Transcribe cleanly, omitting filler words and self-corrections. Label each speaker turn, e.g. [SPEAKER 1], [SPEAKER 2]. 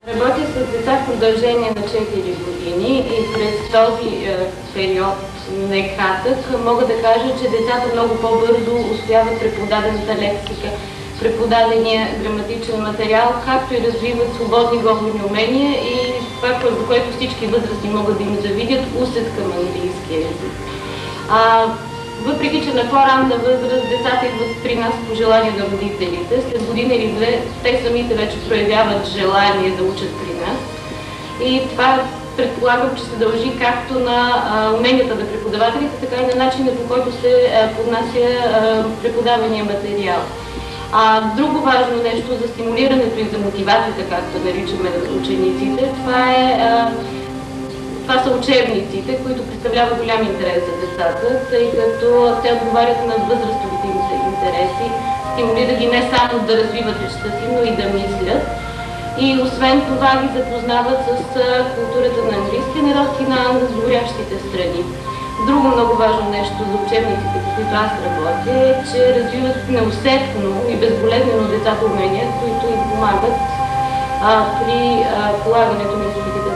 [SPEAKER 1] Работя с деца в продължение на 4 години и през този период, не кратък, мога да кажа, че децата много по-бързо усвояват преподадената лексика, преподадения граматичен материал, както и развиват свободни говорни умения и това, за което всички възрастни могат да им завидят, усет към английския език. Въпреки че на по-ранна възраст децата идват при нас по желание на родителите, след година или две те самите вече проявяват желание да учат при нас. И това предполагам, че се дължи както на уменията на преподавателите, така и на начина, по който се поднася преподавания материал. Друго важно нещо за стимулирането и за мотивацията, както наричаме учениците, това са учебниците, които представляват голям интерес за децата, тъй като те отговарят на възрастовите им интереси, стимулира ги не само да развиват речта си, но и да мислят. И освен това ги запознават с културата на английския народ и на англоговорящите страни. Друго много важно нещо за учебниците, по които аз работя, е, че развиват неусетно и безболезнено децата умения, които им помагат при полагането на изпитите